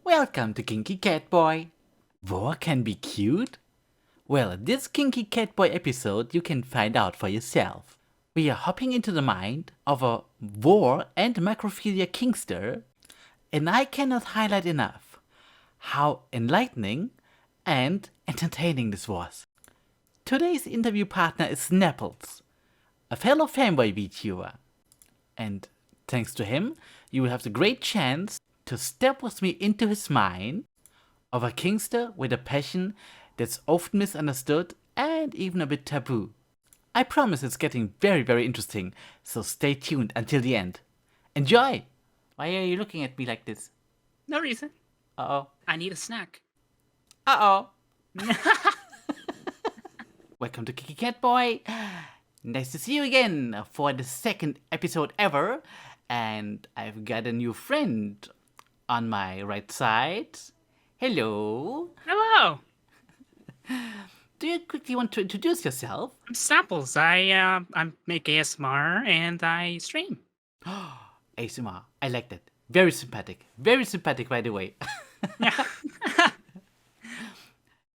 Welcome to Kinky Catboy. Vore can be cute? Well, in this Kinky Catboy episode you can find out for yourself. We are hopping into the mind of a Vore and Macrophilia kinkster, and I cannot highlight enough how enlightening and entertaining this was. Today's interview partner is Snapples, a fellow fanboy VTuber. And thanks to him, you will have the great chance to step with me into his mind of a kinkster with a passion that's often misunderstood and even a bit taboo. I promise it's getting very, very interesting, so stay tuned until the end. Enjoy! Why are you looking at me like this? No reason. Uh-oh. I need a snack. Uh-oh. Welcome to Kinky Catboy. Nice to see you again for the second episode ever. And I've got a new friend on my right side. Hello. Hello. Do you quickly want to introduce yourself? I'm Snapples. I make ASMR and I stream. ASMR. I like that. Very sympathetic. Very sympathetic, by the way. Yeah.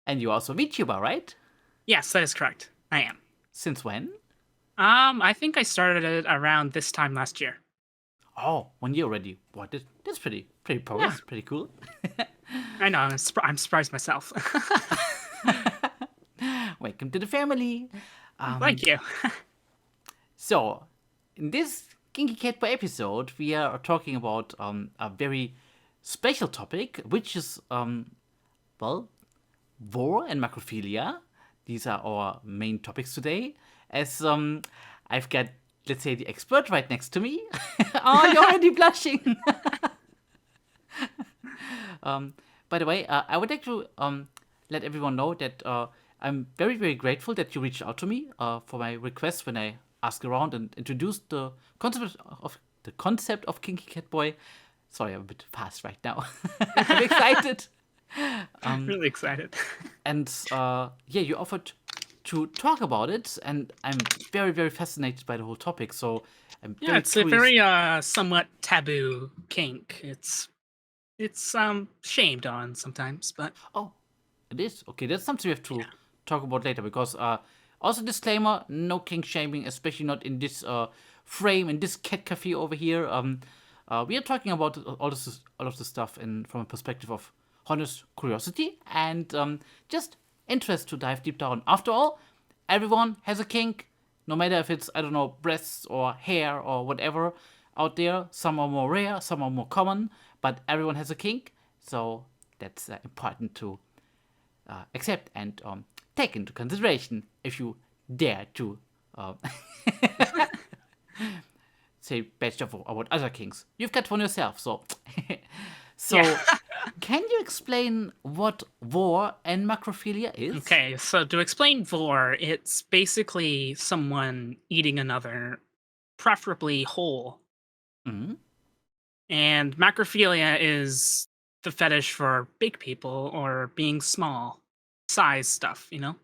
And you're also a VTuber, right? Yes, that is correct. I am. Since when? I think I started it around this time last year. Oh, 1 year already. What? That's pretty progress. Yeah. Pretty cool. I know. I'm surprised myself. Welcome to the family. Thank you. So, in this Kinky Catboy episode, we are talking about a very special topic, which is, Vore and Macrophilia. These are our main topics today. As I've got, let's say, the expert right next to me. Oh, you're already blushing. By the way, I would like to let everyone know that I'm very, very grateful that you reached out to me for my request when I asked around and introduced the concept of Kinky Catboy. Sorry, I'm a bit fast right now. I'm excited. I'm really excited. And yeah, you offered to talk about it, and I'm very, very fascinated by the whole topic. So I'm Yeah, very it's a curious. very somewhat taboo kink. It's shamed on sometimes, but Oh, it is okay. That's something we have to talk about later because also disclaimer: no kink shaming, especially not in this frame in this cat cafe over here. We are talking about all of this stuff from a perspective of honest curiosity and just interest to dive deep down. After all, everyone has a kink, no matter if it's, I don't know, breasts or hair or whatever out there. Some are more rare, some are more common, but everyone has a kink, so that's important to accept and take into consideration if you dare to say bad stuff about other kinks. You've got one yourself, so. So, Yeah. can you explain what Vore and Macrophilia is? Okay, so to explain Vore, it's basically someone eating another, preferably whole. Hmm. And macrophilia is the fetish for big people or being small, size stuff, you know?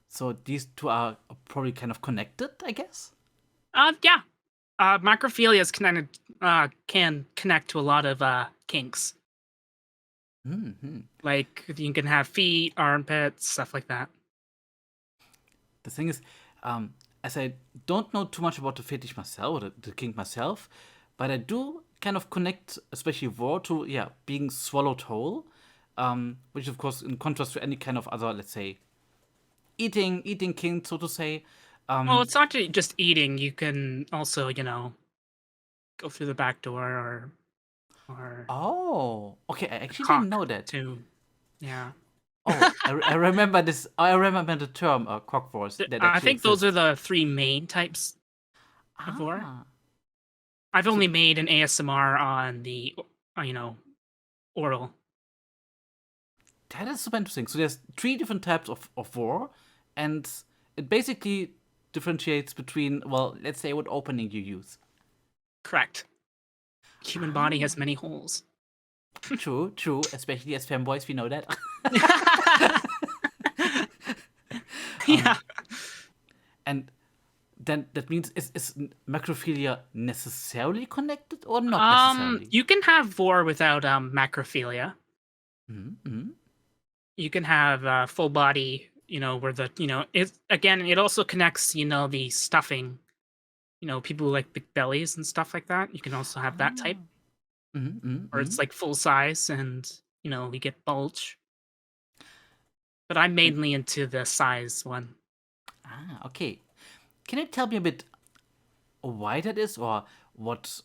So these two are probably kind of connected, I guess? Yeah. Macrophilia is connected, can connect to a lot of kinks. Hmm. Like you can have feet, armpits, stuff like that. The thing is, as I don't know too much about the fetish myself, or the kink myself, but I do kind of connect, especially Vore, to, yeah, being swallowed whole, which of course in contrast to any kind of other, let's say, eating kink, so to say. Well, it's not just eating. You can also, go through the back door or Oh, okay, I actually cock didn't know that. too. Yeah. Oh, I remember this. I remember the term cock force. That I actually think those are exists. the three main types of Vore. Ah, I've so only made an ASMR on the, oral. that is super interesting. So there's 3 different types of Vore, and it basically differentiates between, well, let's say what opening you use. Correct. Human body has many holes. True, especially as femboys, we know that. Yeah. And then that means is macrophilia necessarily connected or not necessarily? You can have Vore without macrophilia. Mm-hmm. You can have full body, where it also connects, the stuffing, people who like big bellies and stuff like that. You can also have that type, Ah. Mm-hmm. or Mm-hmm. it's like full size and, we get bulge. But I'm And mainly into the size one. okay. Can you tell me a bit why that is, or what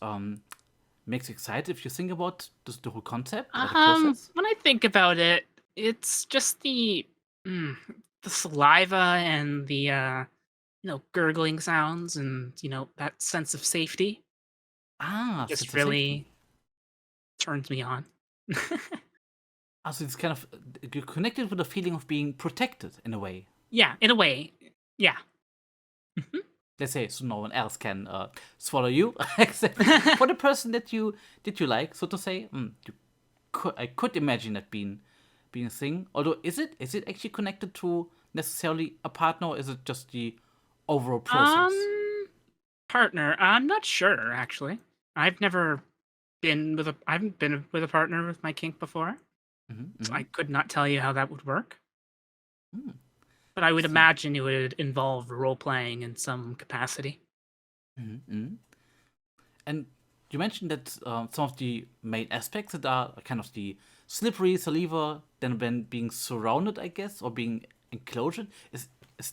makes you excited if you think about the whole concept or the process? When I think about it, it's just mm, the saliva and the gurgling sounds and that sense of safety Sense just of safety. really turns me on. So it's kind of you're connected with the feeling of being protected in a way. Yeah, in a way. Yeah. Mhm. Let's say so no one else can swallow you except for the person that you like, so to say. I could imagine that being a thing. Although is it actually connected to necessarily a partner, or is it just the overall process? Um, Partner. I'm not sure actually. I've never I haven't been with a partner with my kink before, so Mm-hmm. I could not tell you how that would work. Mm-hmm. But I would See. imagine it would involve role playing in some capacity. Mm-hmm. And you mentioned that some of the main aspects that are kind of the slippery saliva, then when being surrounded, I guess, or being enclosed, is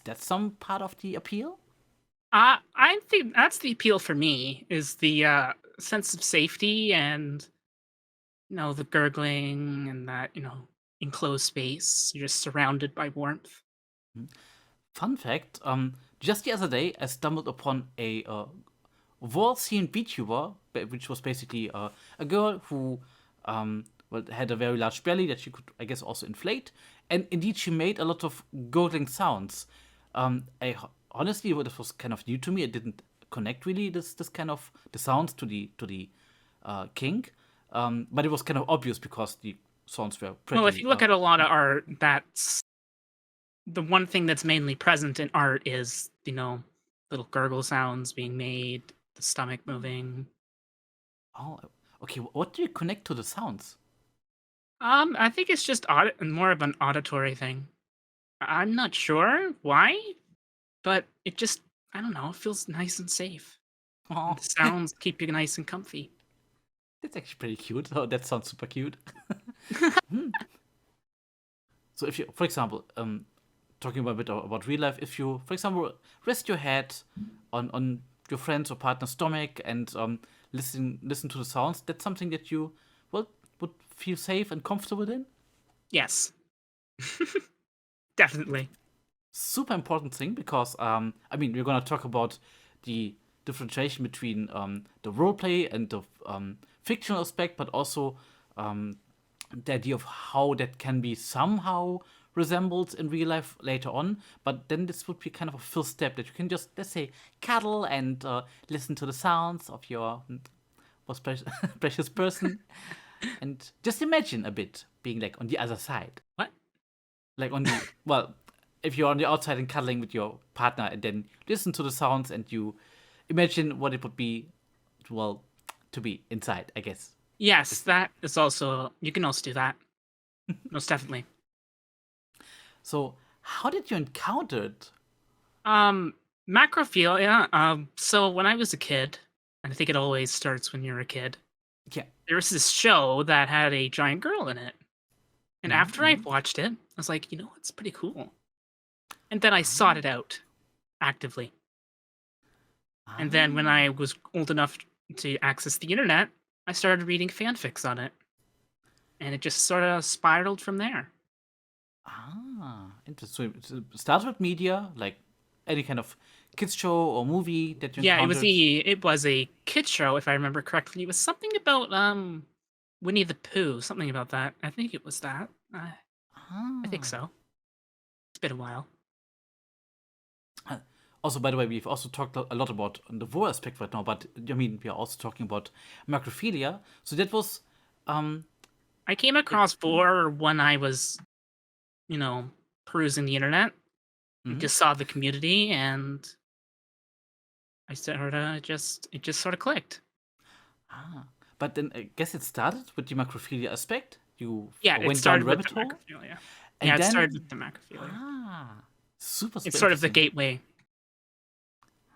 that some part of the appeal? I think that's the appeal for me is the sense of safety and the gurgling and that enclosed space. You're just surrounded by warmth. Fun fact: just the other day, I stumbled upon a Vore-themed VTuber, which was basically a girl who had a very large belly that she could, I guess, also inflate, and indeed she made a lot of gurgling sounds. Honestly, this was kind of new to me. I didn't connect really this kind of the sounds to the kink, but it was kind of obvious because the sounds were Well, if pretty. you look at a lot of art, that's the one thing that's mainly present in art is little gurgle sounds being made, the stomach moving. Oh, okay. What do you connect to the sounds? I think it's just more of an auditory thing. I'm not sure why, but it just I don't know. It feels nice and safe. And Oh, the sounds keep you nice and comfy. that's actually pretty cute. Oh, that sounds super cute. Hmm. So if you, for example, talking about a bit about real life, if you, for example, rest your head on your friend's or partner's stomach and listen to the sounds, that's something that you well would feel safe and comfortable in. Yes, definitely. Super important thing because I mean we're gonna talk about the differentiation between the roleplay and the fictional aspect, but also um, the idea of how that can be somehow resembled in real life later on. But then this would be kind of a first step that you can just, let's say, cuddle and listen to the sounds of your most precious, precious person, and just imagine a bit being like on the other side, What? like on the well, if you're on the outside and cuddling with your partner, and then listen to the sounds and you imagine what it would be, well, to be inside, I guess. Yes, that is also you can also do that. Most definitely. So, how did you encounter it? Um, Macrophilia. So when I was a kid, and I think it always starts when you're a kid. Yeah. There was this show that had a giant girl in it, and after I Mm-hmm. watched it, I was like, it's pretty cool. And then I sought Ah, it out actively. And then when ah, I was old enough to access the internet, I started reading fanfics on it, and it just sort of spiraled from there. interesting. So it starts with media, like any kind of kids show or movie that you Yeah, encountered. it was a kid show if I remember correctly. It was something about Winnie the Pooh, something about that. I think it was that. I think Ah. so. It's been a while. Uh, Also, by the way, we've also talked a lot about the Vore aspect right now, but I mean, we are also talking about macrophilia. So that was, um, I came it, across Vore when I was, you know, perusing the internet. I mhm. just saw the community and I sort of it just sort of clicked. Ah, but then I guess it started with the macrophilia aspect. You Yeah, it went down the started with the rabbit hole, macrophilia. Yeah, and it started with then the macrophilia. super It's super sort of the interesting. gateway.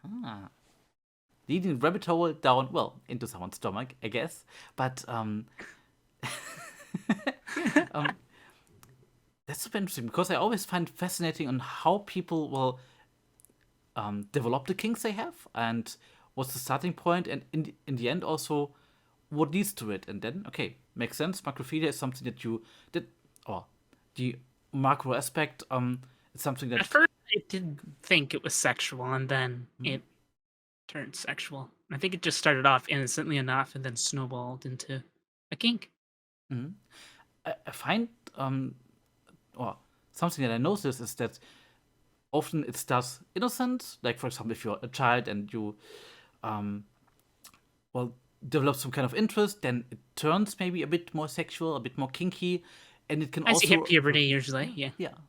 Ah, leading the rabbit hole down, well, into someone's stomach, I guess. But um, that's super interesting because I always find fascinating on how people will develop the kinks they have and what's the starting point, and in the end also what leads to it. And then okay, makes sense. Macrophilia is something that you that or the macro aspect is something At that first, I did think it was sexual, and then it turned sexual. I think it just started off innocently enough, and then snowballed into a kink. I find or something that I notice is that often it starts innocent. Like for example, if you're a child and you well develop some kind of interest, then it turns maybe a bit more sexual, a bit more kinky, and it can As you hit also puberty, usually,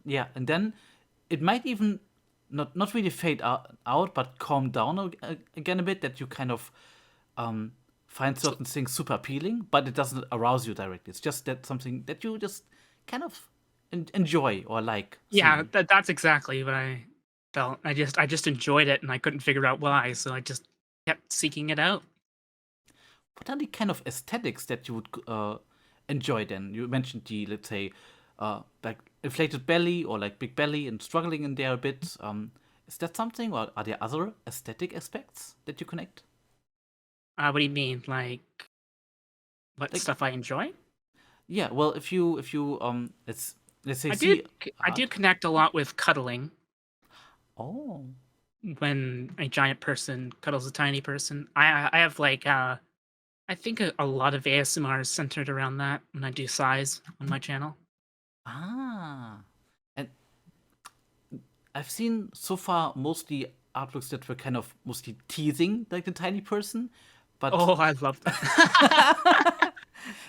yeah. and then it might even not really fade out but calm down again a bit, that you kind of find So, certain things super appealing, but it doesn't arouse you directly. It's just that something that you just kind of enjoy or like yeah, seeing. that's exactly what I felt. I just enjoyed it, and I couldn't figure out why, so I just kept seeking it out. What are the kind of aesthetics that you would enjoy then? You mentioned the, let's say, like inflated belly or like big belly and struggling in there a bit. Is that something, or are there other aesthetic aspects that you connect? What do you mean? Like, what Like, stuff I enjoy? yeah, well, if you let's say see I do art. connect a lot with cuddling. Oh, When a giant person cuddles a tiny person, I have like I think a lot of ASMR is centered around that when I do size on my channel. ah, and I've seen so far mostly artworks that were kind of mostly teasing like the tiny person, but Oh, I love that.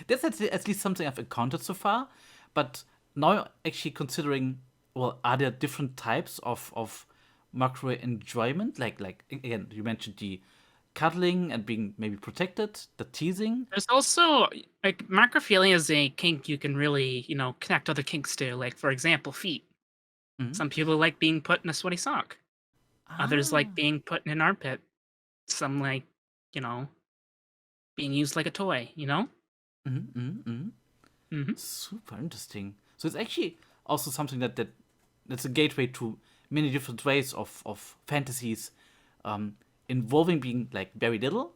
that's at least something I've encountered so far. But now actually considering, well, are there different types of macro enjoyment? Like again, you mentioned the cuddling and being maybe protected, the teasing. There's also like macrophilia is a kink you can really, connect other kinks to. Like for example, feet. Mhm. Some people like being put in a sweaty sock. Others like Ah, being put in an armpit. Some like, you know, being used like a toy, hmm super interesting. So it's actually also something that's a gateway to many different ways of fantasies um, involving being like very little.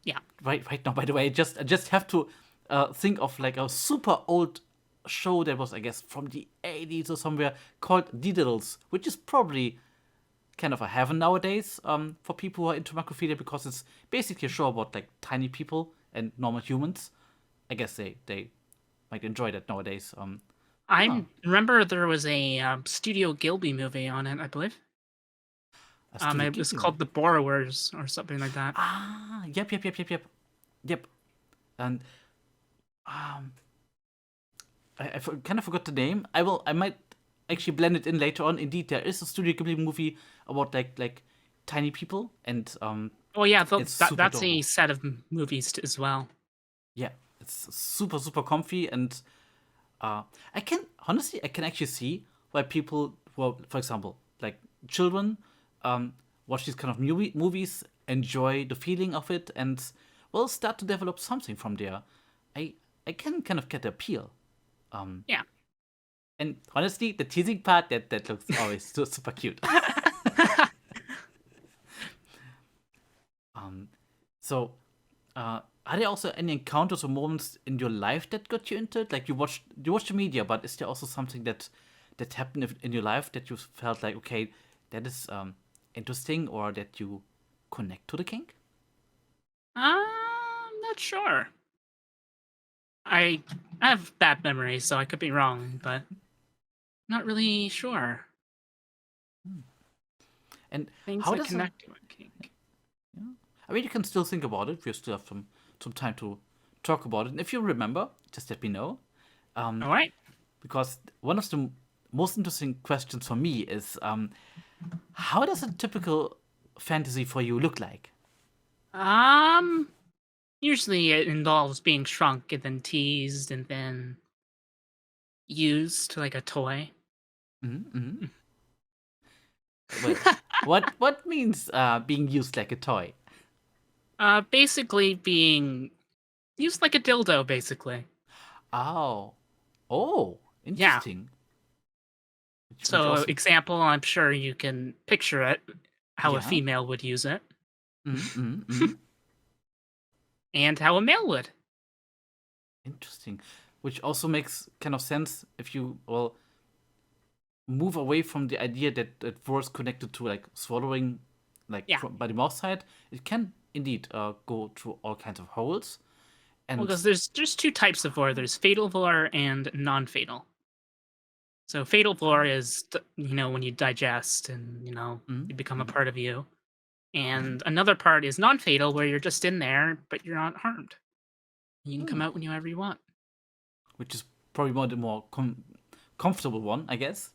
Yeah. Right now, by the way, I just have to think of like a super old show that was, I guess, from the 80s or somewhere, called Diddles, which is probably kind of a heaven nowadays for people who are into macrophilia, because it's basically a show about like tiny people and normal humans. I guess they might enjoy that nowadays. I remember there was a Studio Gilby movie on it, I believe. A Studio It was Ghibli called movie. The Borrowers or something like that. Yep. Yep. And kind of forgot the name. I might actually blend it in later on. Indeed, there is a Studio Ghibli movie about like tiny people, and Oh yeah, it's super that's a adorable. set of movies as well. Yeah, it's super super comfy, and I can honestly I can actually see why people, well, for example, like children, um, watch these kind of movies, enjoy the feeling of it, and well, start to develop something from there. I I can kind of get the appeal. Yeah. And honestly, the teasing part, that looks always super cute. um, so, are there also any encounters or moments in your life that got you into it? Like you watch the media, but is there also something that happened in your life that you felt like, okay, that is interesting, or that you connect to the kink? I'm not sure. I have bad memories, so I could be wrong, but not really sure. And Things how that does a connect to a kink. yeah. I mean, you can still think about it. We still have some time to talk about it. And if you remember, just let me know. Um, All right. because one of the most interesting questions for me is how does a typical fantasy for you look like? Usually it involves being shrunk and then teased and then used like a toy. Mm-hmm. Well, what means being used like a toy? Basically being used like a dildo, basically. Oh, oh, Yeah. interesting. Which So, also, example, I'm sure you can picture it, how a yeah. female would use it, Mm-hmm. and how a male would. Interesting. Which also makes kind of sense if you move away from the idea that Vore is connected to like swallowing, like Yeah. by the mouth side. It can indeed go through all kinds of holes. Well, And because there's just two types of vor. There's fatal vor and non-fatal. So fatal vor is, when you digest and, you become a part of you. And another part is non-fatal, where you're just in there, but you're not harmed. You can come out whenever you want. which is probably the more comfortable one, I guess.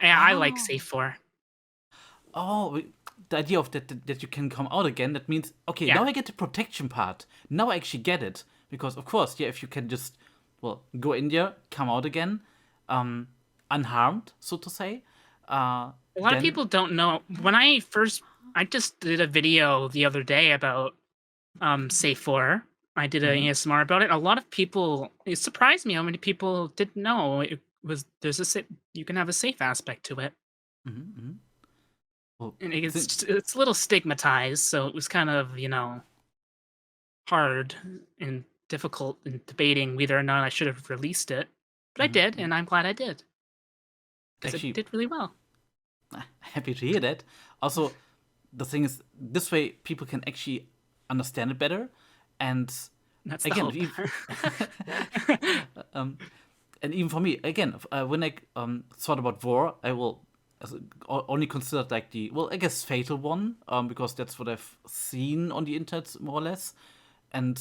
Yeah, I like Oh, safe vor. oh, the idea of that you can come out again. That means okay, Yeah. now I get the protection part. Now I actually get it because of course, yeah, if you can just go in there, come out again, unharmed, so to say, A lot of then people don't know. I just did a video the other day about safe vor. I did an ASMR about it. A lot of people, it surprised me how many people didn't know you can have a safe aspect to it. mm-hmm. Well, And it's a little stigmatized, so it was kind of, hard and difficult in debating whether or not I should have released it. But I did, and I'm glad I did. Because it actually did really well. happy to hear that. Also, the thing is, this way people can actually understand it better, and That's the again, hope. and even for me, again, when I thought about Vore, I will only considered like I guess fatal one, because that's what I've seen on the internet more or less, and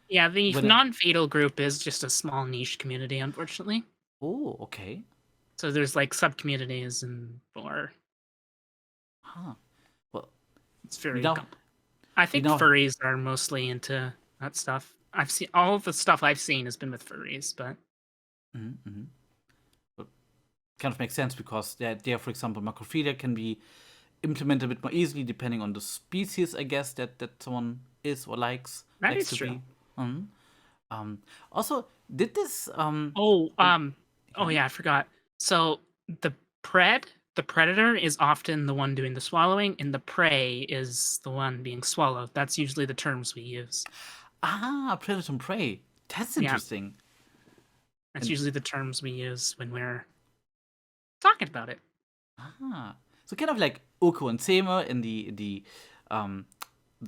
Yeah, the when non-fatal group is just a small niche community, unfortunately. oh, okay, So there's like sub-communities and or huh, well, it's we very now comp I we think now furries are mostly into that stuff. I've seen all of the stuff I've seen has been with furries, but mm-hmm. Kind of makes sense because there, for example, macrophilia can be implemented a bit more easily depending on the species, I guess, that someone is or that likes is to true. be. Mhm. Also, did this Oh, like oh yeah? yeah, I forgot. So the pred, the predator is often the one doing the swallowing, and the prey is the one being swallowed. That's usually the terms we use. Predator and prey. That's Yeah, interesting. that's And usually the terms we use when we're talking about it. so kind of like Oko and Sema in the um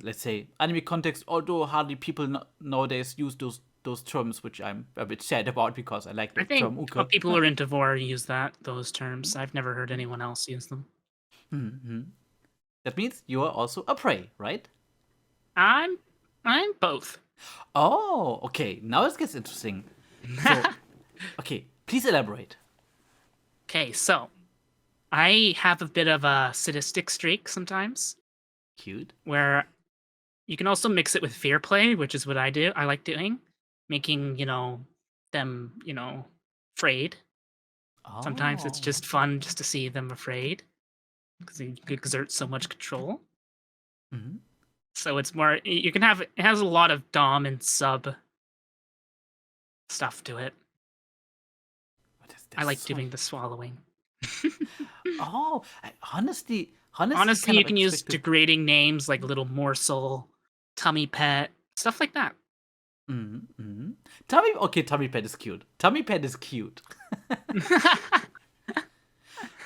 let's say anime context. Although hardly people nowadays use those terms, which I'm a bit sad about because I like I the think term Uka. people who are into Vore use those terms. I've never heard anyone else use them. Mm-hmm. That means you are also a prey, right? I'm I'm both. Oh, okay. Now it gets interesting. So, okay, please elaborate. Okay, so I have a bit of a sadistic streak sometimes, Cute. where you can also mix it with fear play, which is what I do. I like doing, making them afraid. Sometimes it's Oh. just fun just to see them afraid because you exert so much control. Mm-hmm. So it's more you can have it has a lot of dom and sub stuff to it. But I that's like so. doing the swallowing. Oh, honestly, Honestly, kind you of can use expected. degrading names like little morsel, tummy pet, stuff like that. Mm-hmm. Tummy pet is cute. Tummy pet is cute.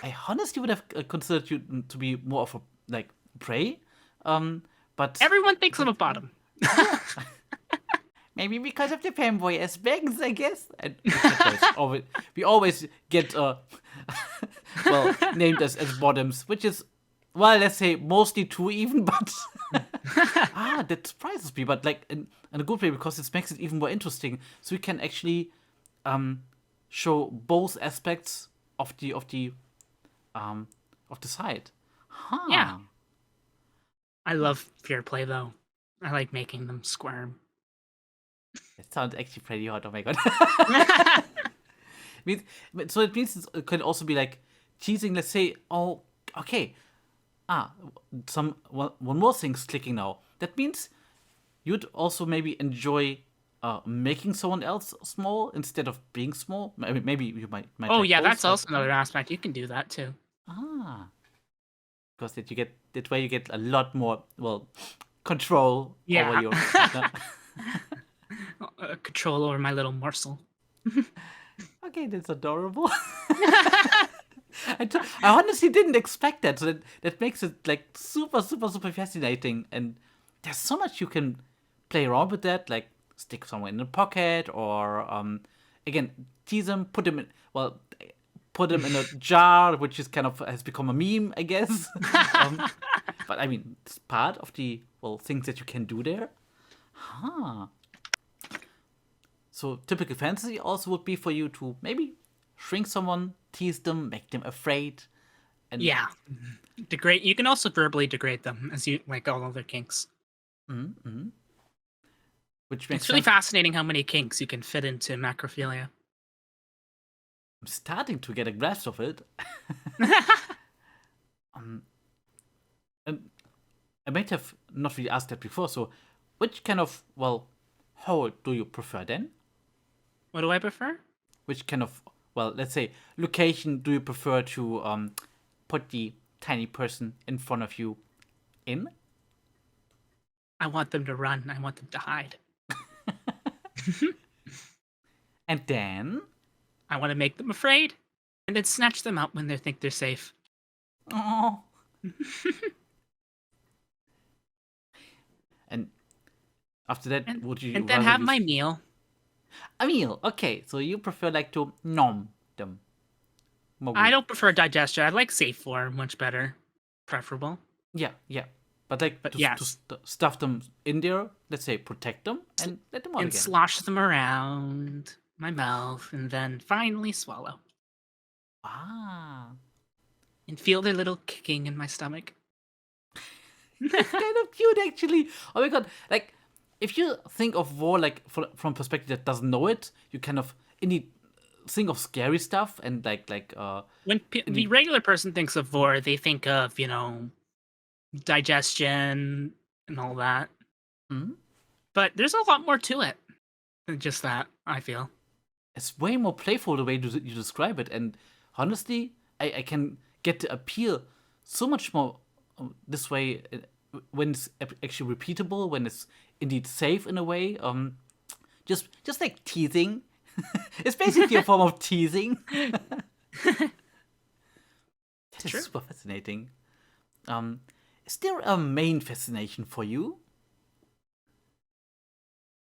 I honestly would have considered you to be more of a like prey, but Everyone thinks I'm but a bottom. yeah, maybe because of the fanboy aspects, I guess. And cat boys always we always get named as bottoms, which is let's say mostly true even, but that surprises me. But like in a good way because it makes it even more interesting. So we can actually um show both aspects of the um of the site. Yeah. Huh. I love fair play though. I like making them squirm. It sounds actually pretty hot. Oh my god. means, so it means it can also be like teasing. Let's say, oh, okay. One more thing's clicking now. That means you'd also maybe enjoy making someone else small instead of being small. Maybe you might Oh like yeah, both. that's also another aspect. You can do that too. Because that way you get a lot more control over Yeah. your partner. Control over my little morsel. Okay, that's adorable. I honestly didn't expect that, so that makes it like super, super, super fascinating. And there's so much you can play around with that, like stick somewhere in the pocket, or again tease them, put them in a jar, which is kind of has become a meme, I guess. But I mean, it's part of the things that you can do there. Huh. So typical fantasy also would be for you to maybe shrink someone, tease them, make them afraid, and Yeah. Degrade. You can also verbally degrade them, as you like all other kinks. which makes It's really sense. fascinating how many kinks you can fit into macrophilia. I'm starting to get a grasp of it. And I might have not really asked that before. So, which kind of hole do you prefer then? What do I prefer? Which kind of let's say location do you prefer to put the tiny person in front of you in? I want them to run. I want them to hide. And then I want to make them afraid, and then snatch them out when they think they're safe. oh. And after that, would you and then rather have use my meal? a meal? Okay, so you prefer like to nom them. I don't prefer digestion. I like safe form much better, preferable. Yeah, yeah. But like But to yes, stuff them in there, let's say protect them and let them out and again. slosh them around my mouth, and then finally swallow. Ah. And feel their little kicking in my stomach. It's kind of cute actually. Oh my god. Like if you think of Vore like from perspective that doesn't know it, you kind of indeed think of scary stuff and When the regular person thinks of Vore, they think of, digestion and all that. Mhm. But there's a lot more to it than just that, I feel. It's way more playful the way you describe it, and honestly, I can get the appeal so much more this way when it's actually repeatable, when it's indeed safe in a way. Just like teasing, it's basically a form of teasing. That is True. super fascinating. Is there a main fascination for you?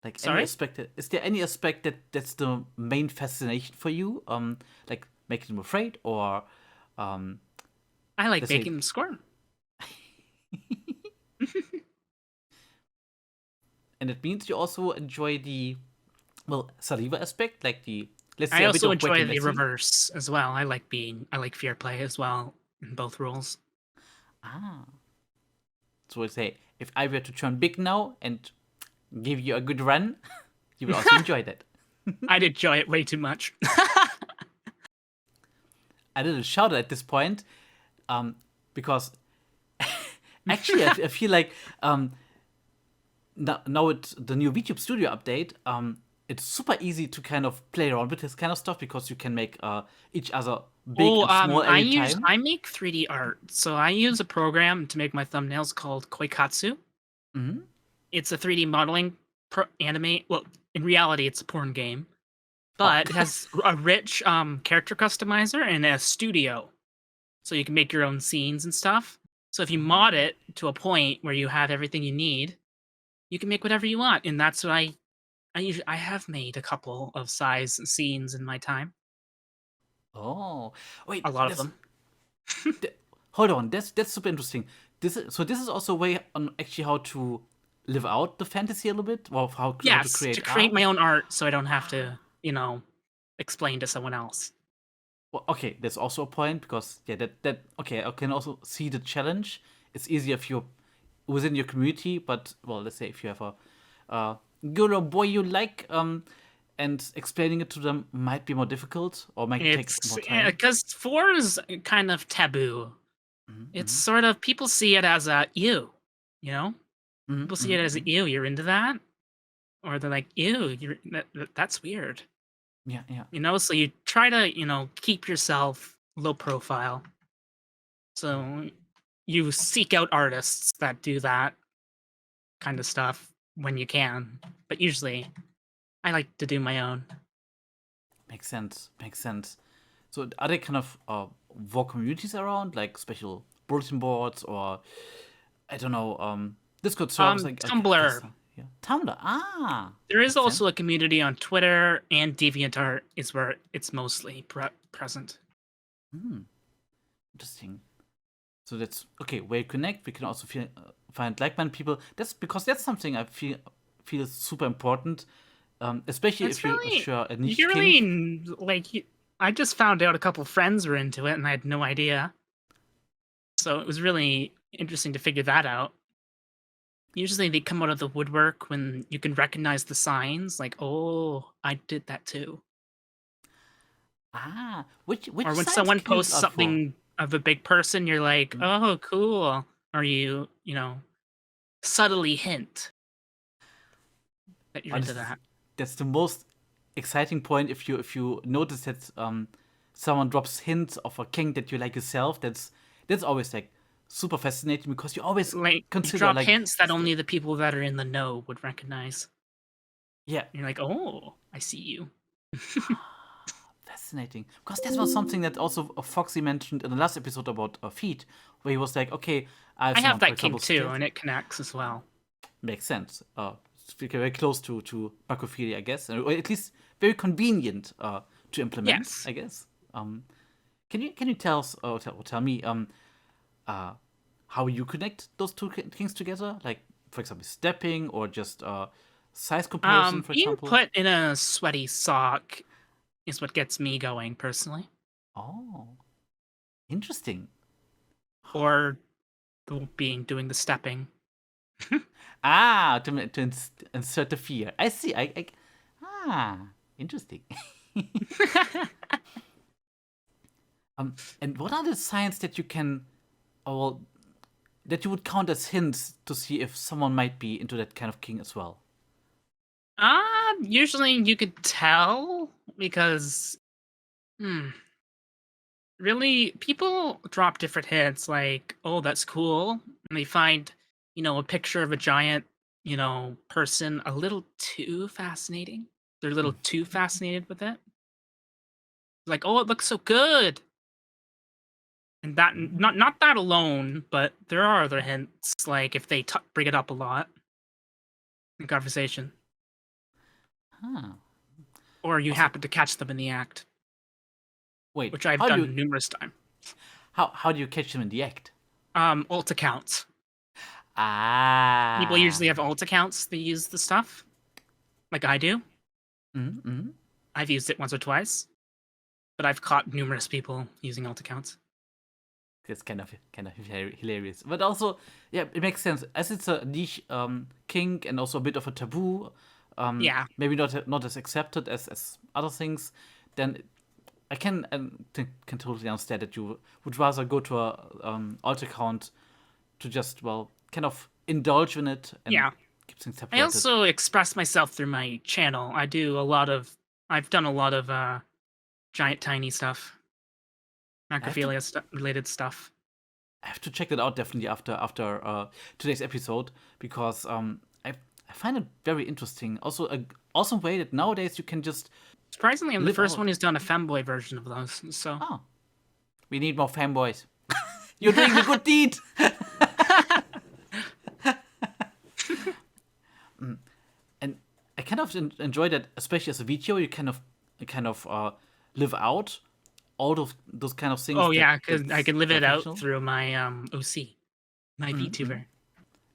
Like Sorry? any aspect? Is there any aspect that's the main fascination for you? Like making them afraid, or I like let's say, making them squirm. and it means you also enjoy the saliva aspect, like the let's say I a bit also of wet enjoy and the messy. reverse as well. I like fear play as well in both rules. Ah, so let's say if I were to turn big now and give you a good run, you will also enjoy that. I'd enjoy it way too much. A little shout out at this point, because actually I feel like now it's the new VTube Studio update. It's super easy to kind of play around with this kind of stuff because you can make each other big and small every time. I make 3D art. So I use a program to make my thumbnails called Koikatsu. Mm-hmm. It's a 3D modeling anime. Well, in reality, it's a porn game, but it has a rich character customizer and a studio, so you can make your own scenes and stuff. So if you mod it to a point where you have everything you need, you can make whatever you want, and that's what I have made a couple of size scenes in my time. Oh, wait, A lot of them. hold on, that's super interesting. This is also a way on actually how to live out the fantasy a little bit, or how to Yes, create to create art. my own art, so I don't have to, explain to someone else. Well, okay, there's also a point because that okay, I can also see the challenge. It's easier if you're within your community, but well, let's say if you have a girl or boy you like, and explaining it to them might be more difficult or might take It's more time. because Vore is kind of taboo. It's Mm-hmm. sort of people see it as a ew, you know? People see it as Mm-hmm. a ew, you're into that? Or they're like, ew, that's weird. Yeah, yeah. So you try to, keep yourself low profile. So you seek out artists that do that kind of stuff when you can. But usually I like to do my own. Makes sense. Makes sense. So are there kind of Vore communities around, like special bulletin boards or I don't know, Discord servers? Like I guess, Tumblr. yeah, Tumblr. There is Makes sense. also a community on Twitter, and DeviantArt is where it's mostly present. Interesting. So that's okay. Where you connect, we can also find like-minded people. That's because that's something I feel is super important, especially It's if really, you're a you niche can kink. really, I just found out a couple friends were into it, and I had no idea. So it was really interesting to figure that out. Usually they come out of the woodwork when you can recognize the signs, like, oh, I did that too. Which Or when signs someone can you look posts out for? something of a big person, you're like, Hmm? oh, cool. Or subtly hint that you're Oh, into that. that's the most exciting point. If you notice that someone drops hints of a kink that you like yourself, that's always like super fascinating because you always Like, you consider drop like hints that only the people that are in the know would recognize. yeah. You're like, oh, I see you. Fascinating, because that was something that also Foxy mentioned in the last episode about feet, where he was like, "Okay, I have I have someone, for that example, kink too, scared." and it connects as well. Makes sense. It's very close to Macrophilia, I guess, or at least very convenient to implement, Yes. I guess. Can you tell us or tell me uh, how you connect those two things together? Like, for example, stepping or just size comparison, for Being example. put in a sweaty sock is what gets me going personally. Oh, interesting. Or doing the stepping. To insert the fear. I see. Interesting. And what are the signs that you can, or well, that you would count as hints to see if someone might be into that kind of king as well? Usually you could tell because, hmm, really, people drop different hints like, oh, that's cool. And they find, a picture of a giant, person a little too fascinating. They're a little too fascinated with it. Like, oh, it looks so good. And that, not that alone, but there are other hints, like if they bring it up a lot in conversation, Huh. or you Also, happen to catch them in the act, wait. which I've done numerous times. How do you catch them in the act? Alt accounts. People Ah. usually have alt accounts. They use the stuff, like I do. Mm-hmm. I've used it once or twice, but I've caught numerous people using alt accounts. It's kind of hilarious, but also yeah, it makes sense as it's a niche kink and also a bit of a taboo. Yeah, Maybe not as accepted as other things. Then I can totally understand that you would rather go to a alt account to just well kind of indulge in it and yeah. keep things I separated. also express myself through my channel. I've done a lot of giant tiny stuff, I have to macrophilia related stuff. I have to check that out definitely after today's episode because I find it very interesting. Also, a awesome way that nowadays you can just Surprisingly, I'm the live first out. one who's done a femboy version of those. So, Oh, we need more fanboys. You're doing the good deed. And I kind of enjoy that, especially as a video. You kind of live out all of those kind of things oh yeah, because I that's can live it out fictional. through my OC, my Mm-hmm. VTuber.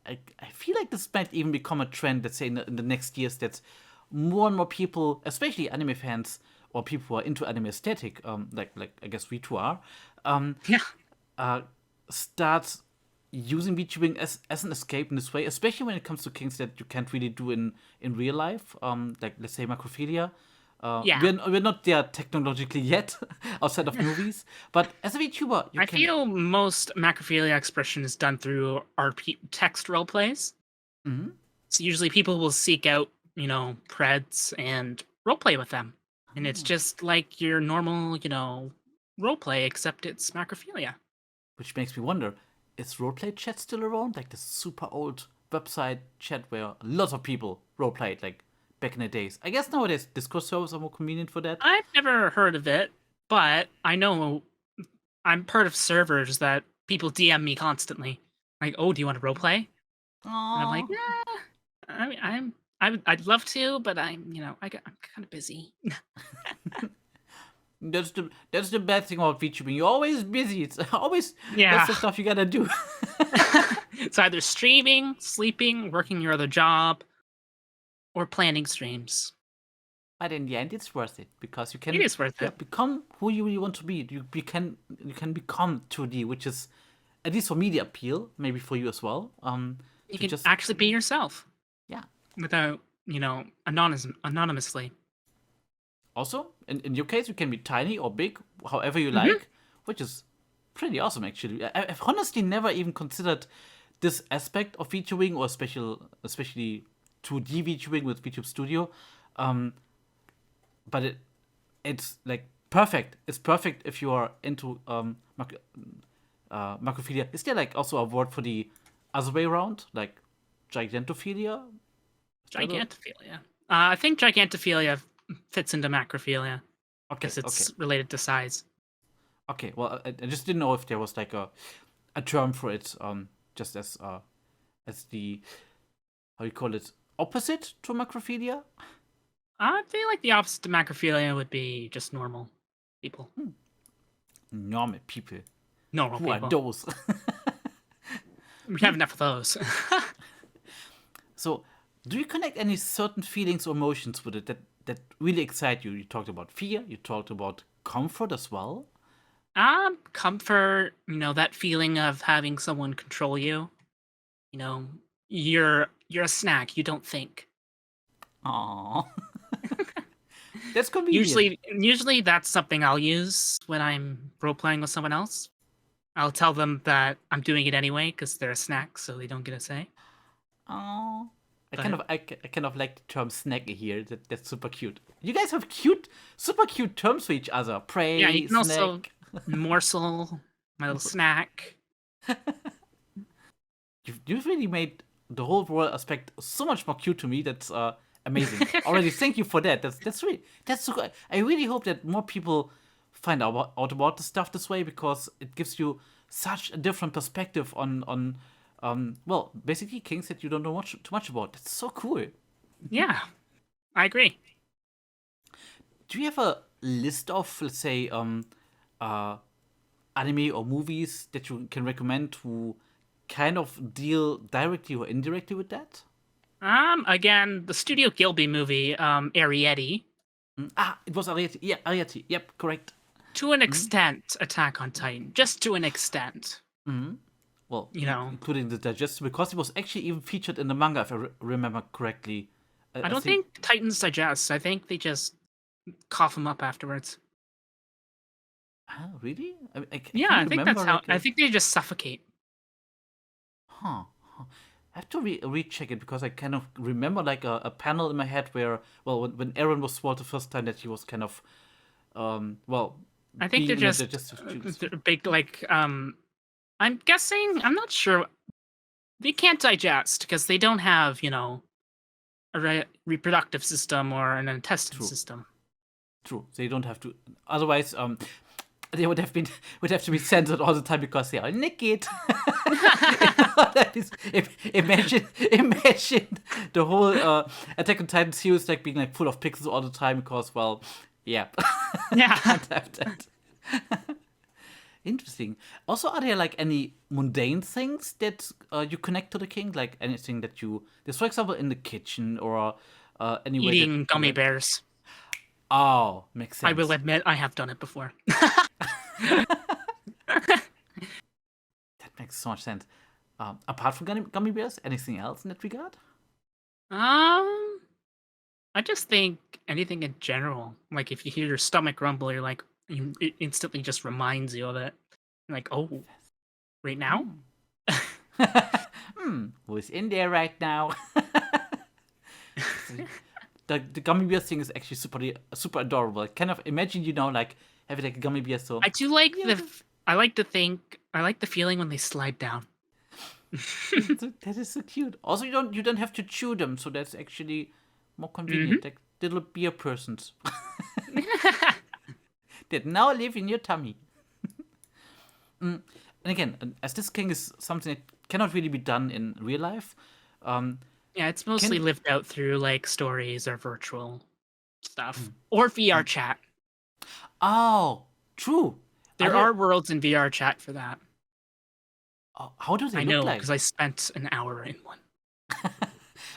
I feel like this might even become a trend, let's say, in the next years, that more and more people, especially anime fans or people who are into anime aesthetic, like I guess we two are, Yeah, uh, start using VTubing as an escape in this way, especially when it comes to kinks that you can't really do in real life. Like let's say macrophilia. Yeah. We're not there technologically yet, outside of movies. But as a VTuber, you I can. feel most macrophilia expression is done through text role plays. Mhm. So usually people will seek out, preds and roleplay with them. And it's Ah. just like your normal, roleplay, except it's macrophilia. Which makes me wonder: is roleplay chat still around? Like the super old website chat where lots of people roleplayed, like back in the days. I guess nowadays Discord servers are more convenient for that. I've never heard of it, but I know I'm part of servers that people DM me constantly. Like, oh, do you want to roleplay? And I'm like, Aww. nah. I mean, I'd love to, but I'm kind of busy. That's the bad thing about VTubing. You're always busy. It's always Yeah. lots of stuff you gotta do. It's either streaming, sleeping, working your other job, or planning streams. But in the end, it's worth it because you can It is worth it. become who you really want to be. You can become 2D, which is at least for me the appeal. Maybe for you as well. You To can actually be yourself yeah. without, anonymously. Also, in your case, you can be tiny or big, however you Mhm. like, which is pretty awesome actually. I've honestly never even considered this aspect of VTubing or especially 2D VTubing with VTube Studio. But it's like perfect. It's perfect if you are into macrophilia. Is there like also a word for the other way around, like gigantophilia? Gigantophilia. I think gigantophilia fits into macrophilia Okay, because okay, it's related to size. okay. Well, I just didn't know if there was like a term for it. Just as the how you call it opposite to macrophilia. I feel like the opposite to macrophilia would be just normal people. Normal people. Normal Who are people. those? We have enough of those. So, do you connect any certain feelings or emotions with it that really excite you? You talked about fear. You talked about comfort as well. Comfort, that feeling of having someone control you. You know, you're a snack, you don't think. Aww. That's convenient. Usually that's something I'll use when I'm role playing with someone else. I'll tell them that I'm doing it anyway because they're a snack, so they don't get a say. Aww. But I kind of like the term snacky here. That's super cute. You guys have super cute terms for each other. yeah, you Prey, can also snack. morsel, my little snack. You've really made the whole world aspect so much more cute to me. That's amazing. Already, thank you for that. That's so good. I really hope that more people find out about the stuff this way because it gives you such a different perspective on well, basically kinks that you don't know too much about. That's so cool. Yeah, I agree. Do you have a list of, let's say, anime or movies that you can recommend to kind of deal directly or indirectly with that? Again, the Studio Gilby movie, Arrietty, It was Ariete. Yeah, Ariete. Yep, correct. to an extent, Attack on Titan, just to an extent. Well, You know, including the digest because it was actually even featured in the manga, if I remember correctly. I don't think Titans digest. I think they just cough them up afterwards. Really? I Yeah, can't I think remember. that's how. Like I think they just suffocate. huh. I have to recheck it because I kind of remember like a panel in my head where, well, when Aaron was swallowed the first time, that he was kind of, well, I think being they're in a just digestive tubes. they're big. Like, I'm guessing. I'm not sure. They can't digest because they don't have, a reproductive system or an intestine True, system. true. They don't have to. Otherwise, they would have to be censored all the time because they are naked. That is, imagine the whole Attack on Titan series like being like full of pixels all the time because, well, yeah, Yeah. can't have that. Interesting. Also, are there like any mundane things that you connect to the king? Like anything that there's, for example, in the kitchen or any way that Eating gummy bears. Oh, makes sense. I will admit I have done it before. That makes so much sense. Apart from gummy bears, anything else in that regard? Um, I just think anything in general. Like if you hear your stomach rumble, you're like, it instantly just reminds you of it. You're like, oh, right now? Who's in there right now? The gummy bear thing is actually super adorable. I kind of imagine, like having like a gummy bear. So I do like I like to think. I like the feeling when they slide down. that is so cute. Also, you don't have to chew them, so that's actually more convenient. Like little beer persons that now live in your tummy. And again, as this king is something that cannot really be done in real life. Yeah, it's mostly lived out through like stories or virtual stuff or VR chat. Oh, true. There are worlds in VR chat for that. How do they I look know like? because I spent an hour in one.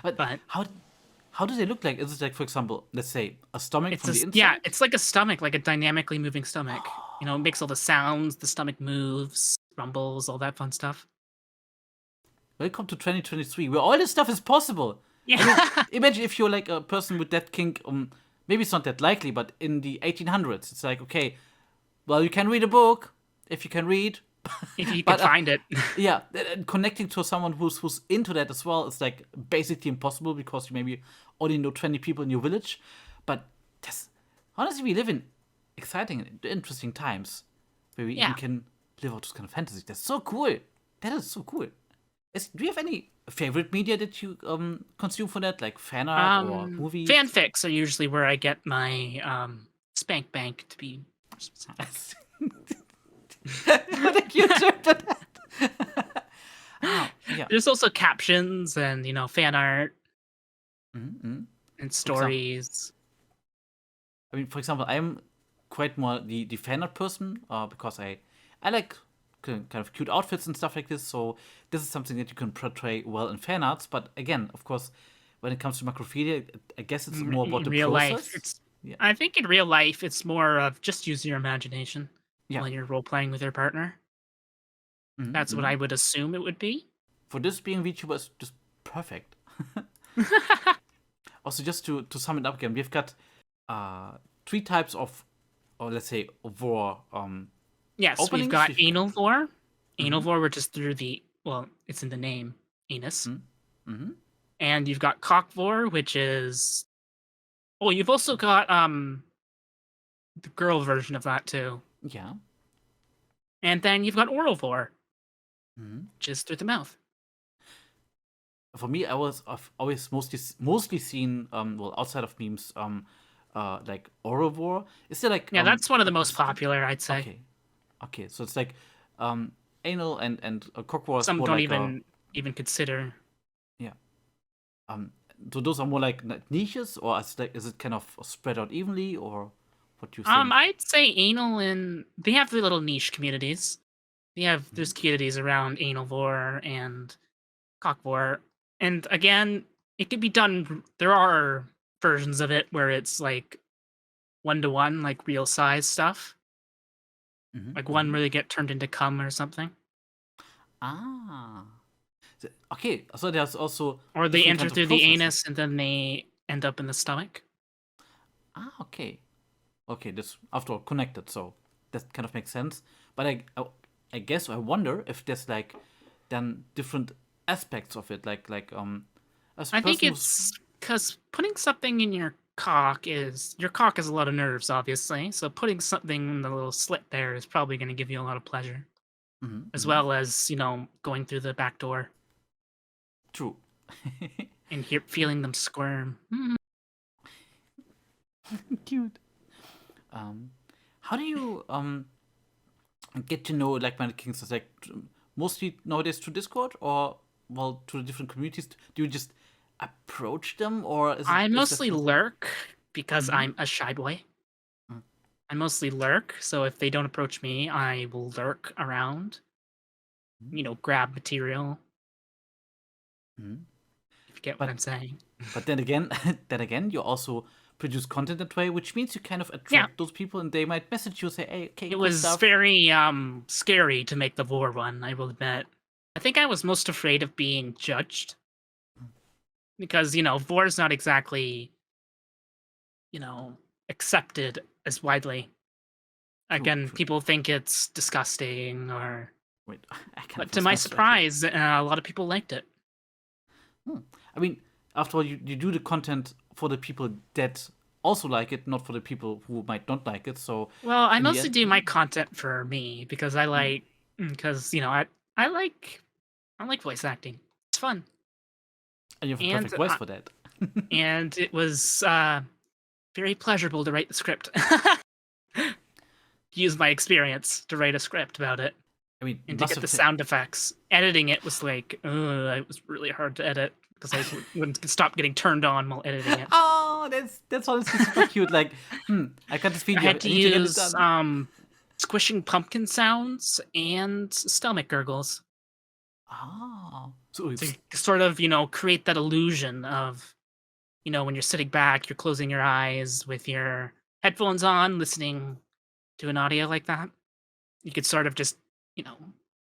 But how do they look like? Is it like, for example, let's say a stomach from the inside? Yeah, it's like a stomach, like a dynamically moving stomach. You know, it makes all the sounds, the stomach moves, rumbles, all that fun stuff. Welcome to 2023, where all this stuff is possible. Yeah. I mean, imagine if you're like a person with that kink. Maybe it's not that likely, but in the 1800s, it's like, okay, well, you can read a book if you can read. If you can find it. Yeah, and connecting to someone who's into that as well is like basically impossible because you maybe only know 20 people in your village. But honestly, we live in exciting and interesting times where we even can live out this kind of fantasy. That's so cool. That is so cool. Do you have any favorite media that you consume for that, like fan art or movies? Fanfics are usually where I get my spank bank, to be more specific. What a cute term for that. Yeah. There's also captions and fan art and stories. I mean, for example, I'm quite more the fan art person because I like kind of cute outfits and stuff like this. So this is something that you can portray well in fan arts. But again, of course, when it comes to macrophilia, I guess it's more about the real process. Life. I think in real life, it's more of just use your imagination while you're role playing with your partner. That's what I would assume it would be. For this being VTuber is just perfect. Also, just to sum it up again, we've got 3 types of, or let's say, Vore. Yes, we've got anal Vore. Anal Vore, which is through it's in the name, anus. And you've got cock Vore, which is... Oh, you've also got the girl version of that, too. Yeah. And then you've got oral Vore, which is through the mouth. For me, I've always mostly seen, outside of memes, like oral Vore. Is there like... Yeah, that's one of the most popular, I'd say. Okay, so it's like anal and cock Vore. Some don't even consider. Yeah. So those are more like niches, or is it kind of spread out evenly, or what do you think? I'd say anal, and they have their little niche communities. There's communities around anal Vore and cock Vore, and again, it can be done. There are versions of it where it's like 1-to-1, like real size stuff. Like one where they get turned into cum or something. Okay, so there's also... Or they enter through the anus and then they end up in the stomach. Okay. Okay, this after all connected, so that kind of makes sense. But I guess I wonder if there's like then different aspects of it, like I think it's because putting something in your cock is a lot of nerves, obviously. So putting something in the little slit there is probably going to give you a lot of pleasure, as well as going through the back door. True. And feeling them squirm. Cute. How do you get to know like-minded kinks? Like mostly nowadays through Discord, or through the different communities? Do you just approach them, or I mostly lurk because I'm a shy boy. I mostly lurk, so if they don't approach me, I will lurk around. Grab material. If you get what I'm saying. But then again, you also produce content that way, which means you kind of attract those people, and they might message you and say, "Hey, okay." It was very scary to make the Vore one, I will admit. I think I was most afraid of being judged because, Vore is not exactly, you know, accepted as widely. True, Again, true. people think it's disgusting or Wait, I kind but of to lost my my thread here. surprise, a lot of people liked it. Hmm. I mean, after all, you do the content for the people that also like it, not for the people who might not like it. So Well, I in the mostly end, do my content for me because I like voice acting. It's fun. and you have a And perfect voice for that. and it was very pleasurable to write the script. Use my experience to write a script about it I mean, you and to must get have the taken. sound effects. Editing it was like, it was really hard to edit because I wouldn't stop getting turned on while editing it. Oh, that's honestly super cute. Like, I got this I video. had I to need to get it use done. squishing pumpkin sounds and stomach gurgles Oh, so to it's sort of, create that illusion of, when you're sitting back, you're closing your eyes with your headphones on, listening to an audio like that. You could sort of just, you know,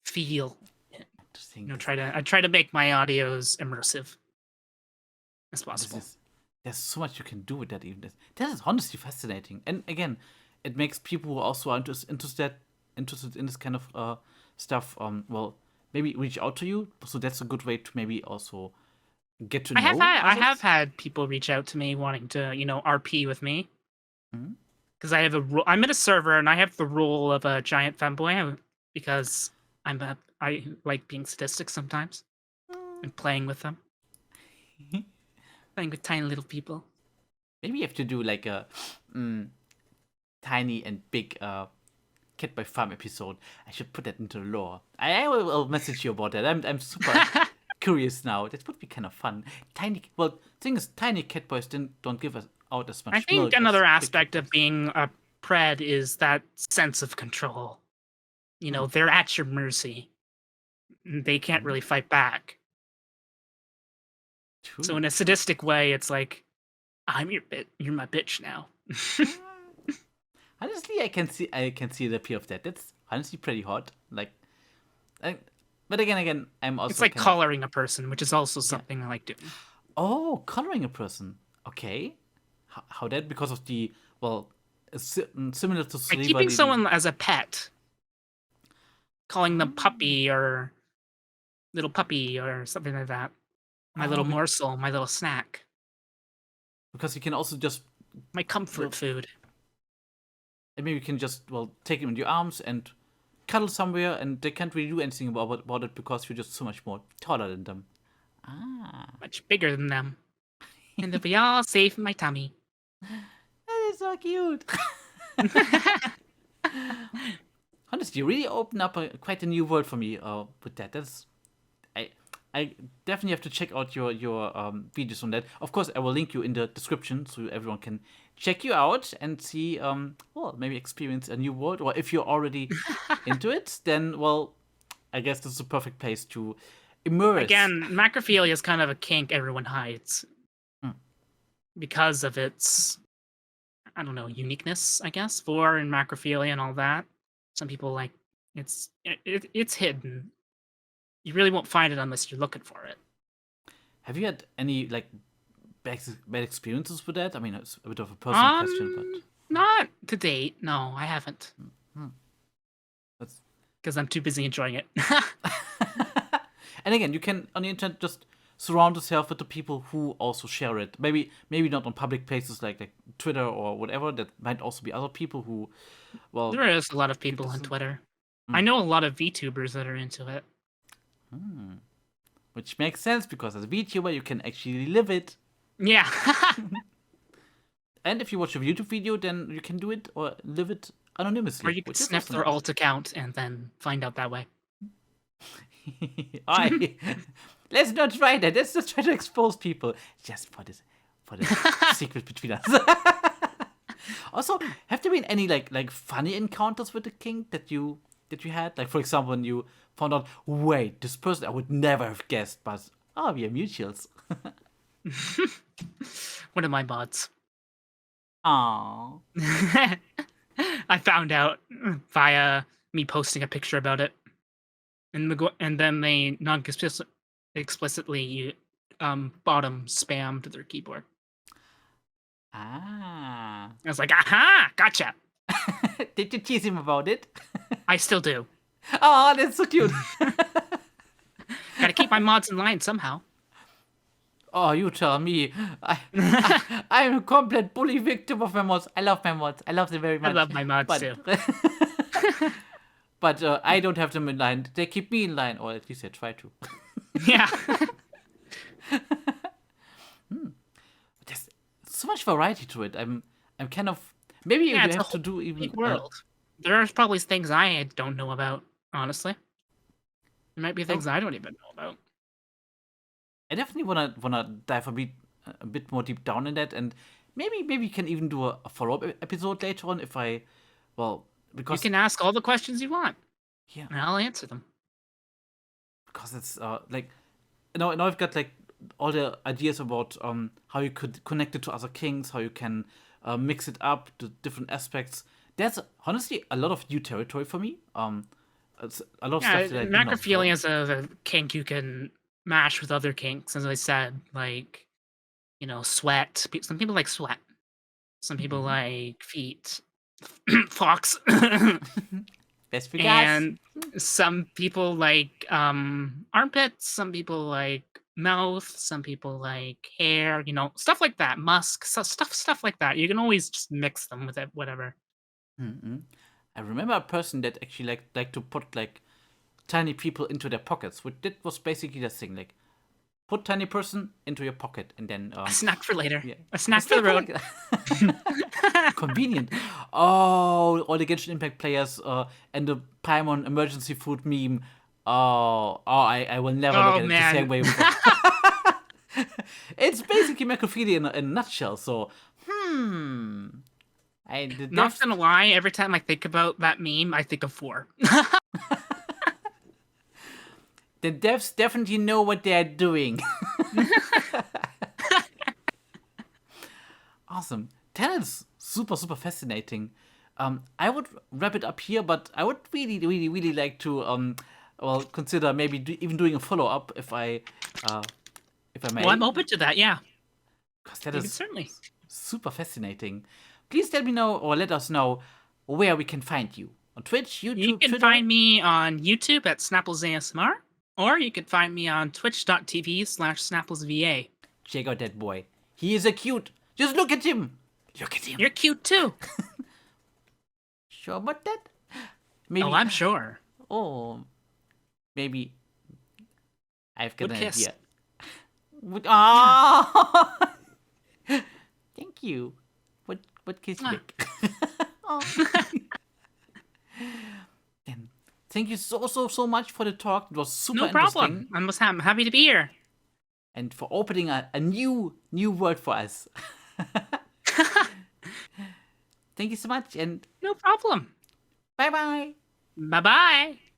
feel it. interesting. I try to make my audios immersive as This possible. is there's so much you can do with that. Even that is honestly fascinating. And again, it makes people who also are interested in this kind of stuff. Well, maybe reach out to you. So that's a good way to maybe also get to know I have others. had people reach out to me wanting to, RP with me Mhm. because I'm in a server and I have the role of a giant femboy because I like being sadistic sometimes and playing with them, playing with tiny little people. Maybe you have to do like a mm, tiny and big Cat by Farm episode. I should put that into the lore. I will message you about that. I'm super curious now. That would be kind of fun. Thing is, tiny cat boys don't give us out as I much think milk another as big cat aspect of boys. being a pred is that sense of control. Hmm. They're at your mercy. They can't Hmm. really fight back. So True, in a true. sadistic way, it's like, you're my bitch now. Honestly, I can see the appeal of that. That's honestly pretty hot. Like, I, but again, I'm It's also like kind of collaring a person, which is also yeah. something I like doing. Oh, coloring a person. Okay, how that because of the well, similar to Like Sliver, keeping the someone as a pet, calling them ah. puppy or little puppy or something like that. My Oh, little morsel, my little snack, because you can also just my comfort well, food. and maybe you can just take them in your arms and cuddle somewhere, and they can't really do anything about it because you're just so much more taller than them. Ah, Much bigger than them. And they'll be all safe in my tummy. that is so cute. Honestly, you really open up quite a new world for me with that. I I definitely have to check out your videos on that. Of course, I will link you in the description so everyone can check you out and see well, maybe experience a new world. Or if you're already into it, then well, I guess this is a perfect place to immerse. Again, macrophilia is kind of a kink everyone hides Hmm. because of its, I don't know, uniqueness, I guess. Vore and macrophilia and all that. Some people like it's hidden. You really won't find it unless you're looking for it. Have you had any like bad experiences with that? I mean, it's a bit of a personal question, but Um, Not to date. No, I haven't hmm, that's. because I'm too busy enjoying it. And again, you can on the internet just surround yourself with the people who also share it. Maybe not on public places like Twitter or whatever. That might also be other people who, well, There is a lot of give people this. on Twitter. I Mm, know a lot of VTubers that are into it. mm. Which makes sense because as a VTuber you can actually live it. Yeah. And if you watch a YouTube video, then you can do it or live it Or anonymously, you could which is sniff also their nice. alt account and then find out that way. I let's not try that. Let's just try to expose people just for the secret between us. Also, have there been any like funny encounters with the king that you had? Like for example, when you found out, wait, this person I would never have guessed, but we are mutuals. One of my mods. Aww. I found out via me posting a picture about it. and then they explicitly bottom spammed their keyboard. Ah. I was like, aha, gotcha. Did you tease him about it? I still do. Oh, that's so cute. Gotta keep my mods in line somehow. Oh, you tell me. I'm a complete bully victim of my mods. I love my mods. I love them very much. I love my mods too. But I don't have them in line. They keep me in line, or at least I try to. Yeah. There's so much variety to it. I'm kind of maybe you it's a have to do even big world. There's probably things I don't know about, honestly. There might be things I don't even know about. I definitely wanna dive a bit more deep down in that, and maybe we can even do a follow-up episode later on if because You can ask all the questions you want. Yeah. And I'll answer them. Because it's like now I've got like all the ideas about how you could connect it to other kinks, how you can mix it up to different aspects. There's honestly a lot of new territory for me. It's a lot of stuff that I do not know. Macrophilia is a kink you can mash with other kinks, as I said, like, sweat. Some people like sweat. Some people like feet. Fox. Best for guys. And some people like armpits, some people like mouth, some people like hair, stuff like that. Musk, stuff like that. You can always just mix them with it, whatever. I remember a person that actually like to put like tiny people into their pockets. That was basically the thing. Like, put tiny person into your pocket and then a snack for later. Yeah. A snack for the road. Convenient. Oh, all the Genshin Impact players and the Paimon emergency food meme. I will never look at it the same way. It's basically Macrophilia in a nutshell. So, Not gonna lie, every time I think about that meme, I think of Vore. The devs definitely know what they're doing. Awesome. That is super, super fascinating. I would wrap it up here, but I would really, really, really like to consider maybe even doing a follow-up if I may. Well, I'm open to that, yeah. Because that is certainly super fascinating. Please let me know or let us know where we can find you. On Twitch, YouTube, You can Twitter? find me on YouTube at SnapplesASMR, or you can find me on twitch.tv/SnapplesVA. Check out that boy. He is a cute. Just look at him. Look at him. You're cute too. Sure about that? Maybe. Oh, I'm sure. Oh, maybe I've got an kiss. idea. Oh, thank you. What kiss lick? Oh. Then thank you so much for the talk. It was super interesting. No problem. I'm happy to be here. And for opening a new world for us. Thank you so much, and No problem. bye-bye. Bye-bye.